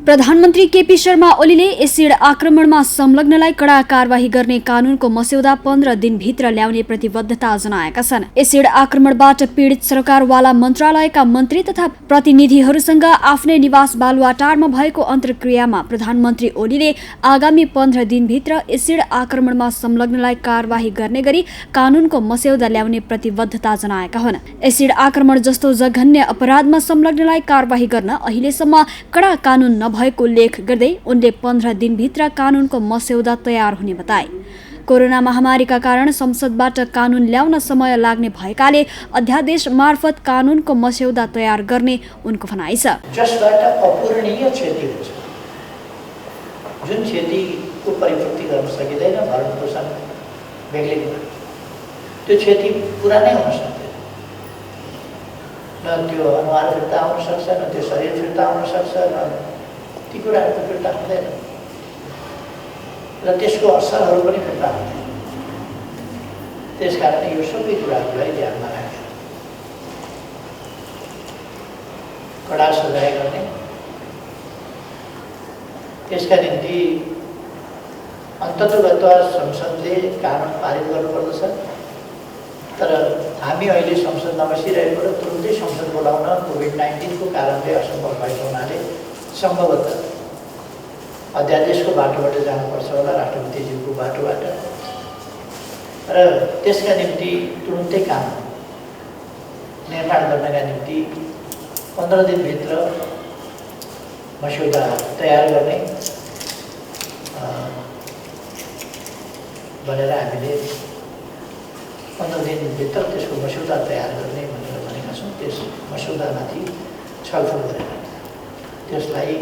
प्रधानमन्त्री केपी शर्मा ओलीले एसिड आक्रमणमा संलग्नलाई कड़ा कारवाही गर्ने कानूनको मस्यौदा 15 दिनभित्र ल्याउने प्रतिबद्धता जनाएका छन्। एसिड आक्रमणबाट पीडित सरकारवाला मन्त्रालयका मन्त्री तथा प्रतिनिधिहरूसँग आफ्नै निवास बालुवाटारमा भएको अन्तर्क्रियामा प्रधानमन्त्री ओलीले आगामी 15 दिनभित्र एसिड आक्रमणमा संलग्नलाई कारवाही गर्ने गरी कानूनको मस्यौदा ल्याउने प्रतिबद्धता जनाएका हुन्। एसिड आक्रमण जस्तो जघन्य अपराधमा संलग्नलाई कारवाही गर्न अहिलेसम्म कड़ा कानून भएको उल्लेख गर्दै उनले 15 दिनभित्र कानूनको मस्यौदा तयार हुने बताए। कोरोना महामारीका कारण संसदबाट कानून ल्याउन समय लाग्ने भएकाले अध्यादेश मार्फत कानूनको मस्यौदा तयार गर्ने उनको भनाइ छ। जसबाट अपूरणीय क्षति हुन्छ, जुन क्षतिको परिपूर्ति गर्न सकिँदैन, भरण-पोषण बेग्लै त्यो क्षति पुरा नै हुन सक्दैन। न त्यो अनुहार फिर्ता आउन सक्छ, न त्यो शरीर फिर्ता आउन सक्छ, न ती कुराहरूको फिर्ता हुँदैन र त्यसको असरहरू पनि फिर्ता हुँदैन। त्यसकारण यो सबै कुराहरूलाई ध्यानमा राखेर कडा सजाय गर्ने, त्यसका निम्ति अन्ततोगत्वा संसदले कानुन पारित गर्नुपर्दछ। तर हामी अहिले संसद नबसिरहेको र तुरुन्तै संसद बोलाउन कोभिड-19 को कारणले असम्भव भएको हुनाले सम्भवतः अध्यादेशको बाटोबाट जानुपर्छ होला, राष्ट्रपतिज्यूको बाटोबाट। र त्यसका निम्ति तुरुन्तै कानुन निर्माण गर्नका निम्ति 15 दिनभित्र मस्यौदा तयार गर्ने भनेर हामीले 15 दिनभित्र त्यसको मस्यौदा तयार गर्ने भनेर भनेका छौँ। त्यस मस्यौदामाथि छलफल गरेर त्यसलाई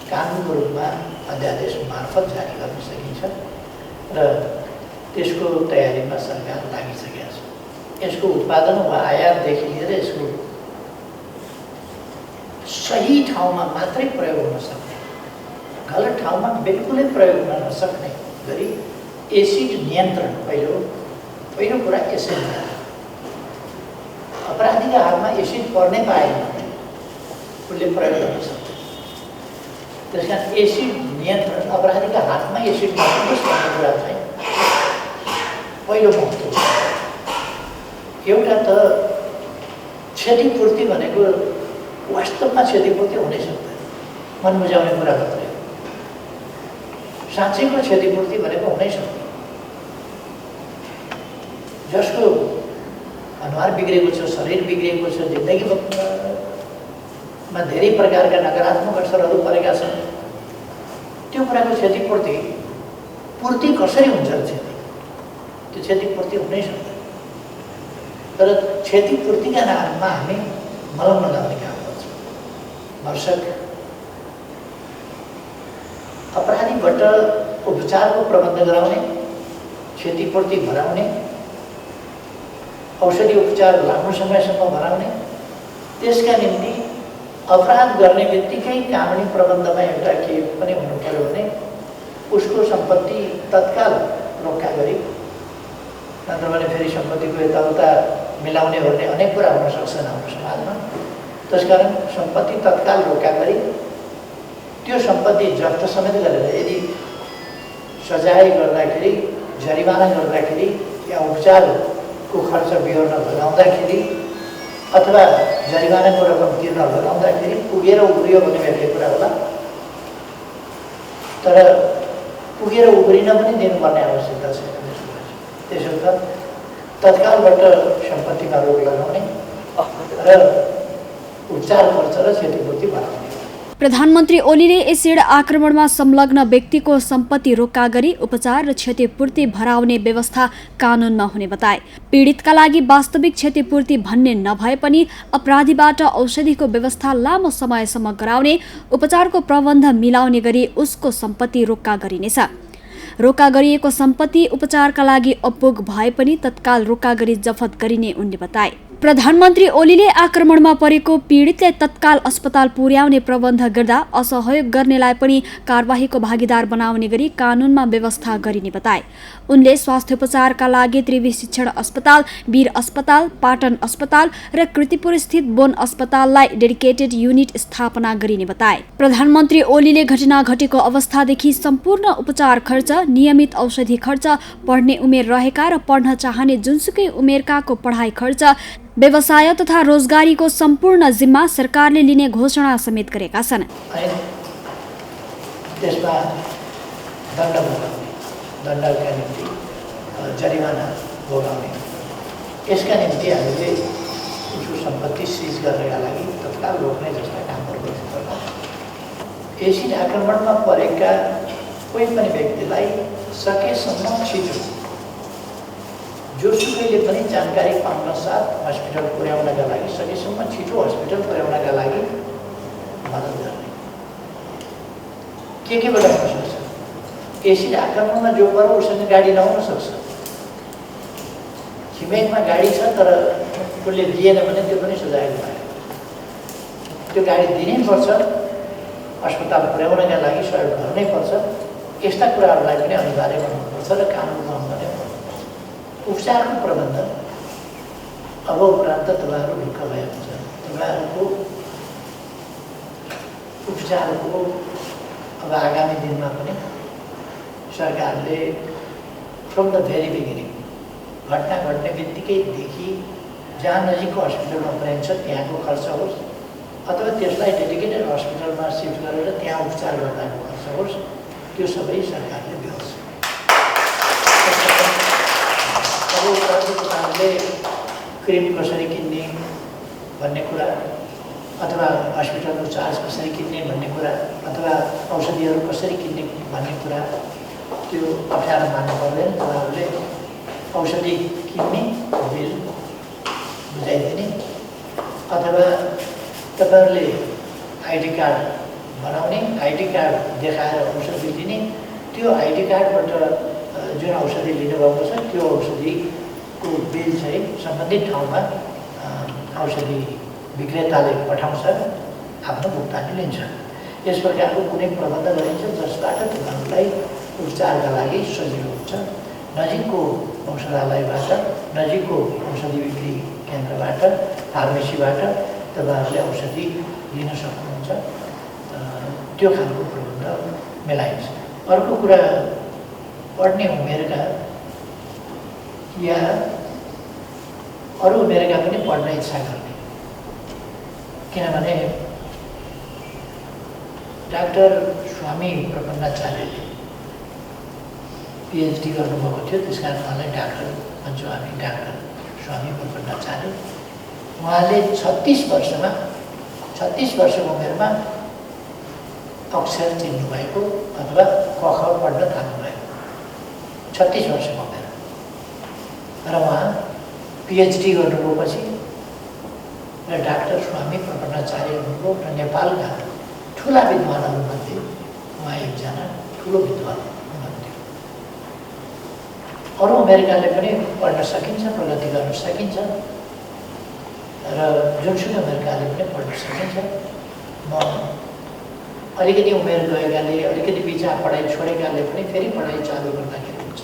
कानुनको रूपमा अध्यादेश मार्फत जारी गर्न सकिन्छ र त्यसको तयारीमा सरकार लागिसकेको छ। यसको उत्पादन वा आयातदेखि लिएर यसको सही ठाउँमा मात्रै प्रयोग हुन सक्ने, गलत ठाउँमा बिल्कुलै प्रयोग हुन नसक्ने गरी एसिड नियन्त्रण पहिलो कुरा एसिड अपराधीका हातमा एसिड पर्नै पाएन भने उसले प्रयोग गर्न सक्छ। त्यसकारण एसिड नियन्त्रण, अपराधीका हातमा एसिड नपुगोस् भन्ने कुरा चाहिँ पहिलो महत्त्व। एउटा त क्षतिपूर्ति भनेको वास्तवमा क्षतिपूर्ति हुनै सक्दैन, मन बुझाउने कुरा मात्रै हो। साँच्चैको क्षतिपूर्ति भनेको हुनै सक्दैन। जसको अनुहार बिग्रेको छ, शरीर बिग्रेको छ, जिन्दगीमा धेरै प्रकारका नकारात्मक असरहरू परेका छन्, त्यो कुराको क्षतिपूर्ति कसरी हुन्छ? त्यो क्षतिपूर्ति हुनै सक्दैन। तर क्षतिपूर्तिका नाममा हामी मलम लगाउने काम गर्छौँ। भरसक अपराधीबाट उपचारको प्रबन्ध गराउने, क्षतिपूर्ति भराउने, औषधि उपचार लामो समयसम्म भराउने, त्यसका निम्ति अपराध गर्ने बित्तिकै कानुनी प्रबन्धमा एउटा के पनि हुनु पर्यो भने उसको सम्पत्ति तत्काल रोक्का गरी, नत्र भने फेरि सम्पत्तिको यताउता मिलाउने भन्ने अनेक कुरा हुन सक्छन् हाम्रो समाजमा। त्यसकारण सम्पत्ति तत्काल रोक्का गरी त्यो सम्पत्ति जफ्त समेत गरेर, यदि सजाय गर्दाखेरि, जरिमाना गर्दाखेरि या उपचारको खर्च बिहोर्न लगाउँदाखेरि अथवा जरिमानाको रकम तिर्न लगाउँदाखेरि पुगेर उब्रियो भने बेग्लै कुरा होला। तर पुगेर उब्रिन पनि दिनुपर्ने आवश्यकता छैन। त्यसो तत्कालबाट सम्पत्तिमा रोक लगाउने र उपचार खर्च र क्षतिपूर्ति बढाउने। प्रधानमन्त्री ओलीले एसिड आक्रमणमा संलग्न व्यक्तिको सम्पत्ति रोक्का गरी उपचार र क्षतिपूर्ति भराउने व्यवस्था कानूनमा हुने बताए। पीडितका लागि वास्तविक क्षतिपूर्ति भन्ने नभए पनि अपराधीबाट औषधिको व्यवस्था लामो समयसम्म गराउने, उपचारको प्रबन्ध मिलाउने गरी उसको सम्पत्ति रोक्का गरिनेछ। रोक्का गरिएको सम्पत्ति उपचारका लागि अपुग भए पनि तत्काल रोक्का गरी जफत गरिने उनले बताए। प्रधानमन्त्री ओलीले आक्रमणमा परेको पीडितलाई तत्काल अस्पताल पुर्याउने प्रबन्ध गर्दा असहयोग गर्नेलाई पनि कारबाहीको भागीदार बनाउने गरी कानूनमा व्यवस्था गरिने बताए। उनले स्वास्थ्योपचारका लागि त्रिवी शिक्षण अस्पताल, वीर अस्पताल, पाटन अस्पताल र कृतिपुर स्थित बोन अस्पताललाई डेडिकेटेड युनिट स्थापना गरिने बताए। प्रधानमन्त्री ओलीले घटना घटेको अवस्थादेखि सम्पूर्ण उपचार खर्च, नियमित औषधि खर्च, पढ्ने उमेर रहेका र पढ्न चाहने जुनसुकै उमेरकाको पढाइ खर्च, व्यवसाय तथा रोजगारीको सम्पूर्ण जिम्मा सरकारले लिने घोषणा समेत गरेका छन्। त्यसमा दण्डका निम्ति जरिमाना भोगाउने, यसका निम्ति हामीले उसको सम्पत्ति सिज गर्नका लागि तत्काल रोक्ने जस्ता कामहरू गर्नुपर्छ। एसिड आक्रमणमा परेका कोही पनि व्यक्तिलाई सकेसम्म छिटो जोसुकैले पनि जानकारी पाउन साथ हस्पिटल पुर्याउनका लागि, सकेसम्म छिटो हस्पिटल पुर्याउनका लागि मद्दत गर्ने। के बेला हुन सक्छ? एसिड आक्रमणमा जो पर्यो उसँग गाडी नहुन सक्छ। छिमेकमा गाडी छ तर उसले दिएन भने त्यो पनि सुझाएको भयो। त्यो गाडी दिनै पर्छ, अस्पताल पुर्याउनका लागि सहयोग गर्नै पर्छ। यस्ता कुराहरूलाई पनि अनिवार्य गर्नुपर्छ र कानुनमा हुँदै उपचारको प्रबन्ध अब उपरान्त तपाईँहरू ढुक्क भएको छ। तपाईँहरूको उपचारको अब आगामी दिनमा पनि सरकारले फ्रम द भेरी बिगिनिङ घटना घट्ने बित्तिकैदेखि जहाँ नजिकको हस्पिटलमा पुर्याइन्छ त्यहाँको खर्च होस् अथवा त्यसलाई डेडिकेटेड हस्पिटलमा सिफ्ट गरेर त्यहाँ उपचार गर्दाको खर्च होस्, त्यो सबै सरकारले बिहोस्। अब तपाईँहरूले क्रिम कसरी किन्ने भन्ने कुरा अथवा हस्पिटलको चार्ज कसरी किन्ने भन्ने कुरा अथवा औषधिहरू कसरी किन्ने भन्ने कुरा त्यो अप्ठ्यारो मान्नु पर्दैन। तपाईँहरूले औषधि किन्ने बिल बुझाइदिने अथवा तपाईँहरूले आइडी कार्ड बनाउने, आइडी कार्ड देखाएर औषधि दिने, त्यो आइडी कार्डबाट जुन औषधि लिनुभएको छ त्यो औषधिको बिल चाहिँ सम्बन्धित ठाउँमा औषधि विक्रेताले पठाउँछ, आफ्नो भुक्तानी लिन्छ। यस प्रकारको कुनै प्रबन्ध गरिन्छ जसबाट तपाईँहरूलाई उपचारका लागि सजिलो हुन्छ। नजिकको औषधालयबाट, नजिकको औषधि बिक्री केन्द्रबाट, फार्मेसीबाट तपाईँहरूले औषधि लिन सक्नुहुन्छ। त्यो खालको प्रबन्ध मिलाइन्छ। अर्को कुरा, पढ्ने उमेरका या अरू उमेरका पनि पढ्न इच्छा गर्ने, किनभने डाक्टर स्वामी प्रपन्नाचार्यले पिएचडी गर्नुभएको थियो, त्यस कारण उहाँलाई डाक्टर भन्छौँ हामी, डाक्टर स्वामी प्रपन्नाचार्य। उहाँले 36 वर्षको उमेरमा अक्षर चिन्नुभएको अथवा क ख पढ्न थाल्नुभएको, 36 वर्षको उमेर। र उहाँ पिएचडी गर्नुभएपछि र डाक्टर स्वामी प्रपन्नाचार्य हुनुभयो र नेपालका ठुला विद्वानहरूमध्ये उहाँ एकजना ठुलो विद्वान हुनुहुन्थ्यो। अरू अमेरिकाले पनि पढ्न सकिन्छ, प्रगति गर्न सकिन्छ र जुनसुकै अमेरिकाले पनि पढ्न सकिन्छ। म अलिकति उमेर गएकाले, अलिकति बिचा पढाइ छोडेकाले पनि फेरि पढाइ चालु गर्दाखेरि हुन्छ।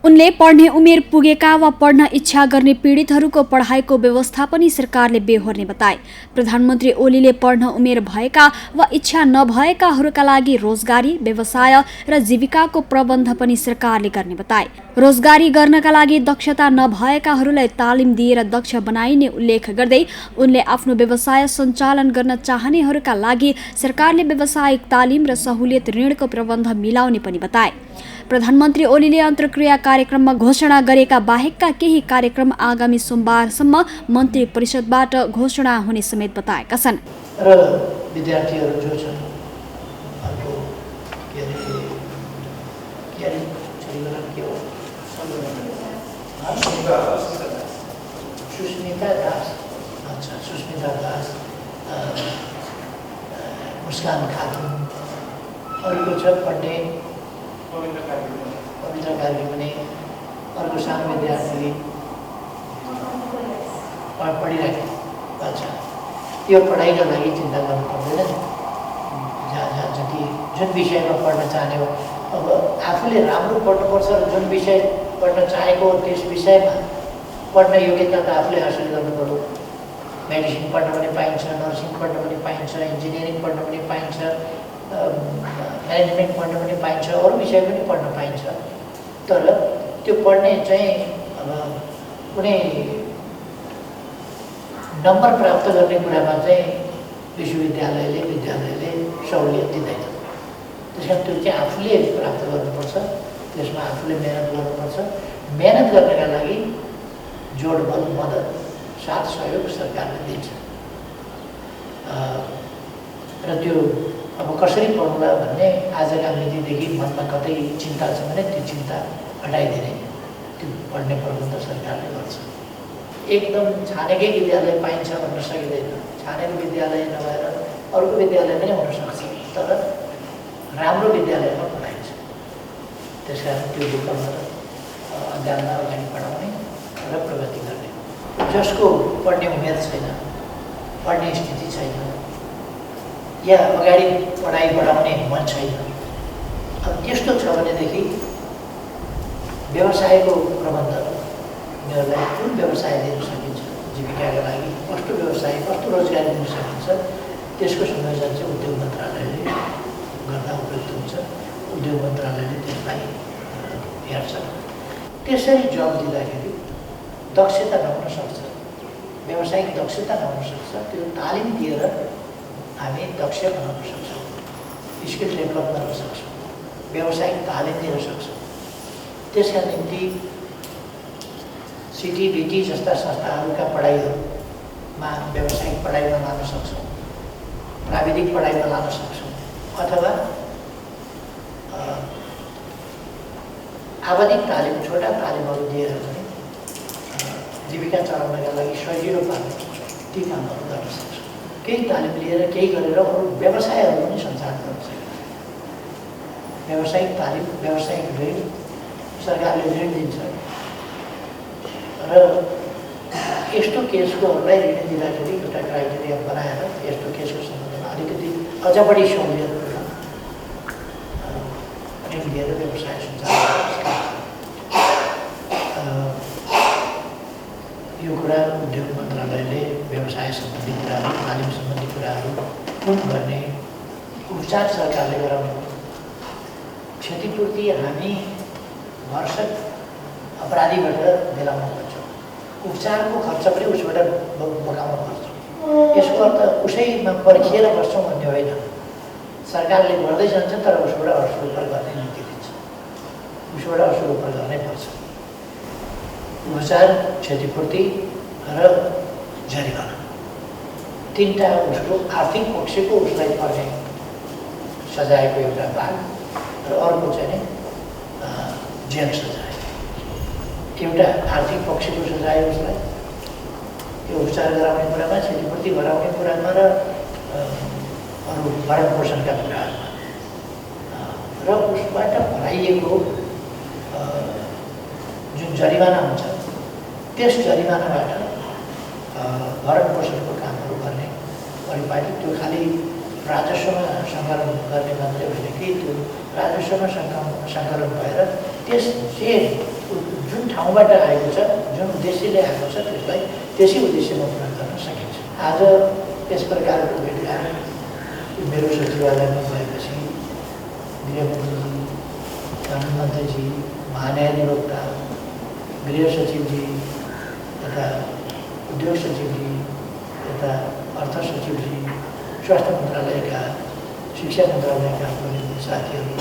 उनले पढ्ने उमेर पुगेका वा पढ्न इच्छा गर्ने पीडितहरूको पढाइको व्यवस्था पनि सरकारले बेहोर्ने बताए। प्रधानमन्त्री ओलीले पढ्न उमेर भएका वा इच्छा नभएकाहरूका लागि रोजगारी, व्यवसाय र जीविकाको प्रबन्ध पनि सरकारले गर्ने बताए। रोजगारी गर्नका लागि दक्षता नभएकाहरूलाई तालिम दिएर दक्ष बनाइने उल्लेख गर्दै उनले आफ्नो व्यवसाय सञ्चालन गर्न चाहनेहरूका लागि सरकारले व्यावसायिक तालिम र सहुलियत ऋणको प्रबन्ध मिलाउने पनि बताए। प्रधानमन्त्री ओलीले अन्तर्क्रिया कार्यक्रममा घोषणा गरेका बाहेकका केही कार्यक्रम आगामी सोमबारसम्म मन्त्री परिषदबाट घोषणा हुने समेत बताएका छन्। र विद्यार्थीहरू जो छन्, सुस्मिता दास, मुस्कान खातुन, अर्को छ पढ्ने पवित्र कार्य पनि, अर्को सानो विद्यार्थी पढिराखेँ। अच्छा, यो पढाइका लागि चिन्ता गर्नु पर्दैन। जहाँ जहाँ जुन विषयमा पढ्न चाहने हो, अब आफूले राम्रो पढ्नुपर्छ र जुन विषय पढ्न चाहेको त्यस विषयमा पढ्न योग्यता त आफूले हासिल गर्नु पर्यो। मेडिसिन पढ्न पनि पाइन्छ, नर्सिङ पढ्न पनि पाइन्छ, इन्जिनियरिङ पढ्न पनि पाइन्छ, म्यानेजमेन्ट पढ्न पनि पाइन्छ, अरू विषय पनि पढ्न पाइन्छ। तर त्यो पढ्ने चाहिँ अब कुनै नम्बर प्राप्त गर्ने कुरामा चाहिँ विद्यालयले सहुलियत दिँदैन। त्यस कारण त्यो चाहिँ आफूले प्राप्त गर्नुपर्छ, त्यसमा आफूले मेहनत गर्नुपर्छ। मेहनत गर्नका लागि जोड बल मद्दत साथ सहयोग सरकारले दिन्छ। र त्यो अब कसरी पढौँला भन्ने आजका मितिदेखि मनमा कतै चिन्ता छ भने त्यो चिन्ता हटाइदिने, त्यो पढ्ने प्रबन्ध सरकारले गर्छ। एकदम छानेकै विद्यालय पाइन्छ भन्न सकिँदैन। छानेको विद्यालय नभएर अर्को विद्यालय पनि हुनसक्छ, तर राम्रो विद्यालयमा पढाइन्छ। त्यस कारण त्यो विकल्प अध्ययनलाई अगाडि बढाउने र प्रगति गर्ने। जसको पढ्ने उमेर छैन, पढ्ने स्थिति छैन, या अगाडि पढाइ बढाउने मन छैन, अब त्यस्तो छ भनेदेखि व्यवसायको प्रबन्ध उनीहरूलाई कुन व्यवसाय दिन सकिन्छ, जीविकाका लागि कस्तो व्यवसाय, कस्तो रोजगारी दिन सकिन्छ, त्यसको संयोजन चाहिँ उद्योग मन्त्रालयले गर्दा उपयुक्त हुन्छ। उद्योग मन्त्रालयले त्यसलाई हेर्छ। त्यसरी जब दिँदाखेरि दक्षता नहुन सक्छ, व्यावसायिक दक्षता नहुन सक्छ। त्यो तालिम दिएर हामी दक्ष बनाउन सक्छौँ, स्किल डेभलप गर्न सक्छौँ, व्यावसायिक तालिम दिन सक्छौँ। त्यसका निम्ति सिटिबिटी जस्ता संस्थाहरूका पढाइहरूमा व्यावसायिक पढाइमा लान सक्छौँ, प्राविधिक पढाइमा लान सक्छौँ, अथवा आवधिक तालिम, छोटा तालिमहरू दिएर पनि जीविका चलाउनका लागि सजिलो पार्ने ती कामहरू गर्न सक्छौँ। केही तालिम लिएर केही गरेर अरू व्यवसायहरू पनि सञ्चालन गर्न सकिन्छ। व्यावसायिक तालिम, व्यावसायिक ऋण सरकारले ऋण दिन्छ र यस्तो केसकोहरूलाई ऋण दिँदाखेरि एउटा क्राइटेरिया बनाएर यस्तो केसको सम्बन्धमा अलिकति अझ बढी सहुलियत ऋण दिएर व्यवसाय सञ्चालन गर्न सकिन्छ। यो कुरा उद्योग मन्त्रालयले व्यवसाय सम्बन्धी कुराहरू, तालिम सम्बन्धी कुराहरू गर्ने, उपचार सरकारले गराउनु, क्षतिपूर्ति हामी भरसक अपराधीबाट दिलाउन पर्छ, उपचारको खर्च पनि उसबाट बोकाउनु पर्छ। यसको अर्थ उसैमा पर्खिएर बस्छौँ भन्ने होइन। सरकारले गर्दै जान्छ तर उसबाट असुरोपर गर्ने नीति दिन्छ, उसबाट असुरोपर गर्नै पर्छ। उपचार, क्षतिपूर्ति र जरिवाना, तिनवटा उसको आर्थिक पक्षको उसलाई पर्ने सजायको एउटा भाग र अर्को चाहिँ जेल सजाय। एउटा आर्थिक पक्षको सजाय उसलाई यो उपचार गराउने कुरामा, क्षतिपूर्ति गराउने कुरामा र अरू भरण पोषणका कुराहरूमा, र उसबाट भराइएको जुन जरिवाना हुन्छ त्यस जरिवानाबाट भरण पोषणको कामहरू गर्ने परिपाटी। त्यो खालि राजस्वमा सङ्कलन गर्ने मात्रै होइन कि त्यो राजस्वमा सङ्कलन भएर त्यस जुन ठाउँबाट आएको छ, जुन उद्देश्यले आएको छ त्यसलाई त्यसै उद्देश्यमा प्रयोग गर्न सकिन्छ। आज यस प्रकारको भेटघाट मेरो सचिवालयमा भएपछि गृहमन्त्रीजी, कानुन मन्त्रीजी, महान्यायाधिवक्ता, गृह सचिवजी, यता उद्योग सचिवजी, यता अर्थ सचिवजी, स्वास्थ्य मन्त्रालयका, शिक्षा मन्त्रालयका प्रतिनिधि साथीहरू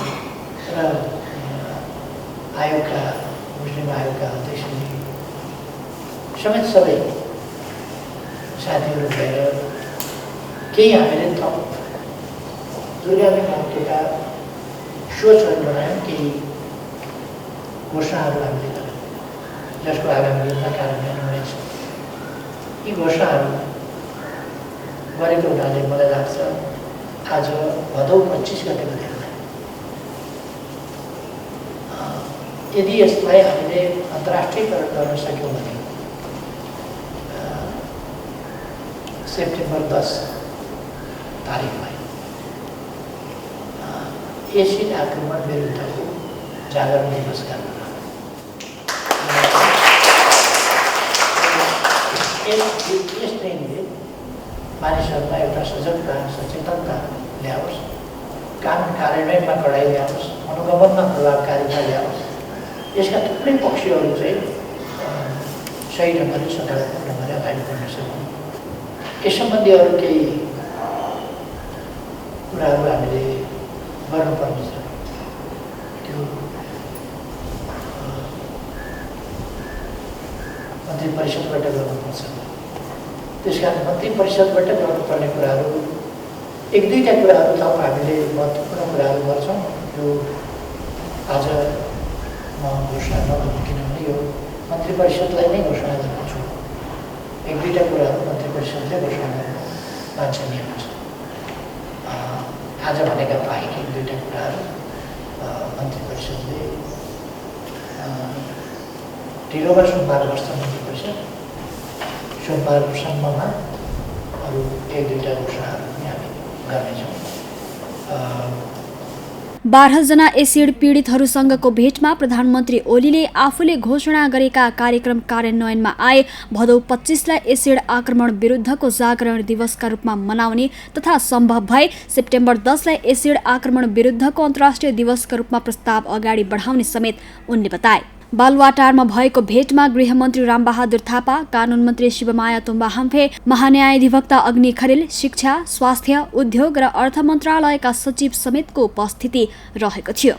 र आयोगका, मुस्लिम आयोगका अध्यक्षजी समेत सबै साथीहरू भएर केही हामीले थप दुर्गामी महत्त्वका सोचहरू बनायौँ, केही घोषणाहरू हामीले गऱ्यौँ जसको आगामी दिनमा कार्यान्वयन हुनेछ। यी घोषणाहरू गरेको हुनाले मलाई लाग्छ आज भदौ 25 गतेको दिनलाई यदि यसलाई हामीले अन्तर्राष्ट्रियकरण गर्न सक्यौँ भने सेप्टेम्बर 10 तारिकमा एसिड आक्रमण विरुद्धको जागरण दिवस गर्न यस दिनले मानिसहरूमा एउटा सजगता सचेतनता ल्याओस्, कानुन कार्यान्वयनमा कडाइ ल्याओस्, अनुगमनमा प्रभावकारिता ल्याओस्। यसका थुप्रै पक्षहरू चाहिँ सही ढङ्गले सकारात्मक ढङ्गले अगाडि बढ्न सक्छौँ। यस सम्बन्धी अरू केही कुराहरू हामीले गर्नुपर्ने छ। त्यो मन्त्री परिषदबाट गर्नुपर्छ। त्यस कारण मन्त्री परिषदबाट गर्नुपर्ने कुराहरू एक दुईवटा कुराहरू त हामीले महत्त्वपूर्ण कुराहरू गर्छौँ। यो आज म घोषणा नगर्नु, किनभने यो मन्त्री परिषदलाई नै घोषणा गर्नेछु। एक दुईवटा कुराहरू मन्त्री परिषदले घोषणा गर्नु वाञ्छनीय हुन्छ। आज भनेका बाहेक एक दुईवटा कुराहरू मन्त्री परिषदले ढिलोमा सोमबार बस्छ मन्त्री परिषद। सोमबारसम्ममा अरू एक दुईवटा घोषणाहरू पनि हामी गर्नेछौँ। 12 जना एसिड पीडितहरूसँगको भेटमा प्रधानमन्त्री ओलीले आफूले घोषणा गरेका कार्यक्रम कार्यान्वयनमा आए। भदौ 25लाई एसिड आक्रमण विरुद्धको जागरण दिवसका रूपमा मनाउने तथा सम्भव भए सेप्टेम्बर 10लाई एसिड आक्रमण विरुद्धको अन्तर्राष्ट्रिय दिवसका रूपमा प्रस्ताव अगाडि बढाउने समेत उनले बताए। बालुवाटारमा भएको भेटमा गृहमन्त्री रामबहादुर थापा, कानुन मन्त्री शिवमाया तुम्बा हाम्फे, महान्यायाधिवक्ता अग्नि खरेल, शिक्षा, स्वास्थ्य, उद्योग र अर्थ मन्त्रालयका सचिव समेतको उपस्थिति रहेको थियो।